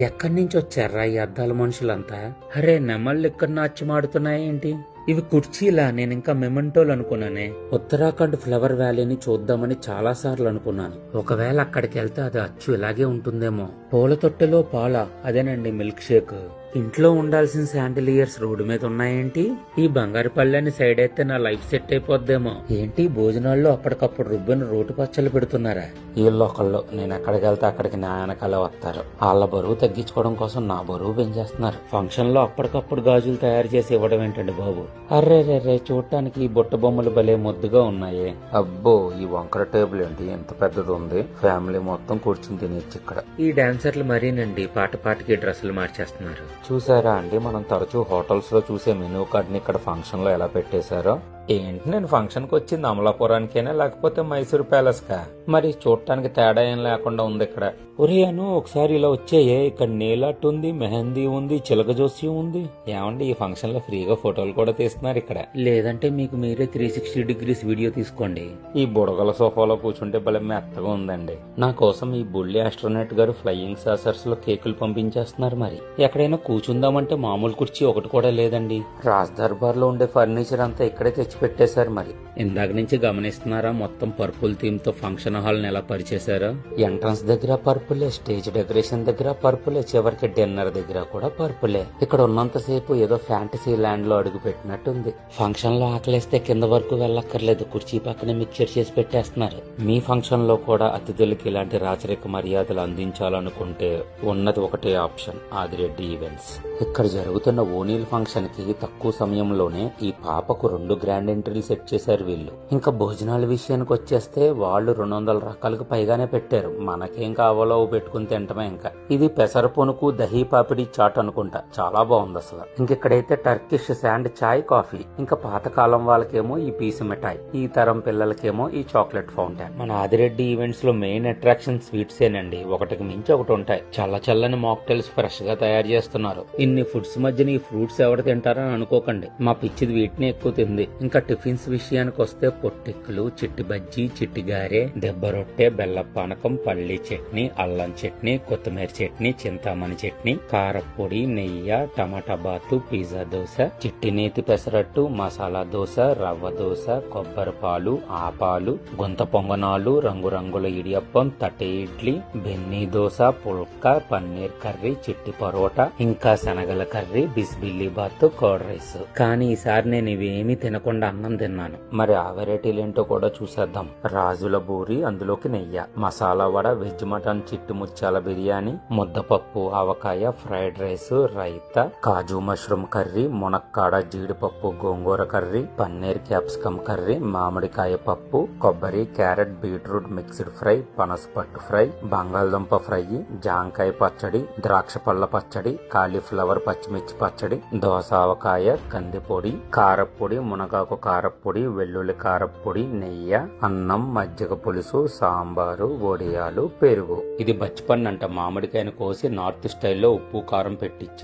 ఎక్కడి నుంచి వచ్చారా ఈ అద్దాల మనుషులంతా? అరే నెమళ్ళు ఇక్కడ నాట్యమాడుతున్నాయేంటి? ఇవి కుర్చీలా? నేను ఇంకా మెమెంటోలు అనుకున్నానే. ఉత్తరాఖండ్ ఫ్లవర్ వ్యాలీని చూద్దామని చాలా సార్లు అనుకున్నాను. ఒకవేళ అక్కడికి వెళ్తే అది అచ్చు ఇలాగే ఉంటుందేమో. పూల తొట్టెలో పాల, అదేనండి మిల్క్ షేక్. ఇంట్లో ఉండాల్సిన శాండిలియర్స్ రోడ్డు మీద ఉన్నాయేంటి? ఈ బంగారు పళ్ళని సైడ్ అయితే నా లైఫ్ సెట్ అయిపోద్దేమో. ఏంటి భోజనాల్లో అప్పటికప్పుడు రుబ్బిన రోటి పచ్చళ్ళు పెడుతున్నారా? వీళ్ళొకళ్ళు నేను ఎక్కడికి వెళ్తే అక్కడికి నా వెనకాలే వస్తారు. వాళ్ళ బరువు తగ్గించుకోవడం కోసం నా బరువు పెంచేస్తున్నారు. ఫంక్షన్ లో అప్పటికప్పుడు గాజులు తయారు చేసి ఇవ్వడం ఏంటండి బాబు? అర్రే రే చూడటానికి ఈ బుట్ట బొమ్మలు భలే ముద్దుగా ఉన్నాయి. అబ్బో ఈ వంకర టేబుల్ ఏంటి ఎంత పెద్దది ఉంది? ఫ్యామిలీ మొత్తం కూర్చుని తినేచ్చు ఇక్కడ. ఈ డాన్సర్లు మరీనండి పాట పాటకి డ్రెస్సులు మార్చేస్తున్నారు. చూసారా అండి, మనం తరచూ హోటల్స్ లో చూసే మెనూ కార్డ్ ని ఇక్కడ ఫంక్షన్ లో ఎలా పెట్టేశారో. ఏంటి నేను ఫంక్షన్ కి వచ్చింది అమలాపురానికేనా లేకపోతే మైసూర్ ప్యాలెస్ కా? మరి చూడటానికి తేడా ఏం లేకుండా ఉంది ఇక్కడ. ఒరే అను ఒకసారి ఇలా వచ్చాయే, ఇక్కడ నీలాట్ ఉంది, మెహందీ ఉంది, చిలక జోస్యం ఉంది. ఏమండి ఈ ఫంక్షన్ లో ఫ్రీగా ఫోటోలు కూడా తీస్తున్నారు ఇక్కడ. లేదంటే మీకు మీరే 360 డిగ్రీస్ వీడియో తీసుకోండి. ఈ బుడగల సోఫాలో కూర్చుంటే భలే మెత్తగా ఉందండి. నా కోసం ఈ బుల్లి ఆస్ట్రోనట్ గారు ఫ్లయింగ్ సాసర్స్ లో కేకులు పంపించేస్తున్నారు. మరి ఎక్కడైనా కూర్చుందామంటే మామూలు కుర్చీ ఒకటి కూడా లేదండి. రాజ్ దర్బార్ లో ఉండే ఫర్నిచర్ అంతా ఇక్కడే తెచ్చి పెట్టేశారు. మరి ఇందాక నుంచి గమనిస్తున్నారా మొత్తం పర్పుల్ థీమ్ తో ఫంక్షన్ హాల్ ని ఎలా పరిచేశారో? ఎంట్రన్స్ దగ్గర పర్పులే, స్టేజ్ డెకరేషన్ దగ్గర పర్పులే, చివరికి డిన్నర్ దగ్గర కూడా పర్పులే. ఇక్కడ ఉన్నంతసేపు ఏదో ఫ్యాంటసీ ల్యాండ్ లో అడుగు పెట్టినట్టుంది. ఫంక్షన్ లో ఆకలేస్తే కింద వరకు వెళ్ళక్కర్లేదు, కుర్చీ పక్కనే మిక్చర్ చేసి పెట్టేస్తున్నారు. మీ ఫంక్షన్ లో కూడా అతిథులకి ఇలాంటి రాచరిక మర్యాదలు అందించాలనుకుంటే ఉన్నది ఒకటే ఆప్షన్, ఆదిరెడ్డి ఈవెంట్స్. ఇక్కడ జరుగుతున్న ఓనీల్ ఫంక్షన్ కి తక్కువ సమయంలోనే ఈ పాపకు 2 గ్రాండ్ ఎంట్రీలు సెట్ చేశారు వీళ్ళు. ఇంకా భోజనాల విషయానికి వచ్చేస్తే వాళ్ళు 200 రకాలకు పైగానే పెట్టారు. మనకేం కావాలో పెట్టుకుని తింటమే. ఇంకా ఇది పెసర పొనుకు దహీ పాపిడి చాట్ అనుకుంటా, చాలా బాగుంది అసలు. ఇంకెక్కడైతే టర్కిష్ శాండ్ చాయ్ కాఫీ, ఇంకా పాతకాలం వాళ్ళకేమో ఈ పీసు మిఠాయి, ఈ తరం పిల్లలకేమో ఈ చాక్లెట్ ఫౌంటైన్. మన ఆదిరెడ్డి ఈవెంట్స్ లో మెయిన్ అట్రాక్షన్ స్వీట్స్ ఏనండి, ఒకటికి మించి ఒకటి ఉంటాయి. చల్ల చల్లని మాక్టైల్స్ ఫ్రెష్ గా తయారు చేస్తున్నారు. ఇన్ని ఫుడ్స్ మధ్యన ఈ ఫ్రూట్స్ ఎవరు తింటారని అనుకోకండి, మా పిచ్చిది వీటిని ఎక్కువ తింది. ఇంకా టిఫిన్స్ విషయానికి వస్తే పొట్టెక్కులు, చిట్టి బజ్జీ, చిట్టి గారె, దెబ్బ రొట్టె, బెల్ల పానకం, పల్లి చట్నీ, అల్లం చట్నీ, కొత్తిమీర చట్నీ, చింతామణి చట్నీ, కారపొడి, నెయ్యి, టమాటా బాతు, పిజ్జా దోశ, చిట్టి నేతి పెసరట్టు, మసాలా దోశ, రవ్వ దోశ, కొబ్బరి పాలు, ఆపాలు, గుంత పొంగనాలు, రంగురంగుల ఇడియప్పం, తట్టె ఇడ్లీ, బెన్నీ దోశ, పుల్కా, పన్నీర్ కర్రీ, చిట్టి పరోటా, ఇంకా శనగల కర్రీ, బిస్బిల్లి బాత్, కర్డ్ రైస్. కానీ ఈసారి నేను ఇవేమీ తినకుండా అన్నం తిన్నాను. మరి ఆ వెరైటీలేంటో కూడా చూసేద్దాం. రాజుల బూరి, అందులోకి నెయ్యి, మసాలా వడ, వెజ్ మటన్, చిట్టి ముత్యాల బిర్యానీ, ముద్దపప్పు, ఆవకాయ, ఫ్రైడ్ రైస్, రైతా, కాజు మష్రూమ్ కర్రీ, మునక్కాడ, జీడిపప్పు, గోంగూర కర్రీ, పన్నీర్ క్యాప్సికమ్ కర్రీ, మామిడికాయ పప్పు, కొబ్బరి, క్యారెట్, బీట్రూట్ మిక్స్డ్ ఫ్రై, పనసపట్టు ఫ్రై, బంగాళదుంప ఫ్రై, జాంకాయ పచ్చడి, ద్రాక్ష పళ్ళ పచ్చడి, కాలీఫ్లవర్ పచ్చిమిర్చి పచ్చడి, దోస ఆవకాయ, కందిపొడి, కారపొడి, మునగాకు కారపొడి, వెల్లుల్లి కారపొడి, నెయ్యి, అన్నం, మజ్జిగ పులుసు, సాంబారు, వడియాలు, పెరుగు. ఇది బచ్చిపన్ను అంట, మామిడికాయను కోసి నార్త్ స్టైల్లో ఉప్పు కారం పెట్టించి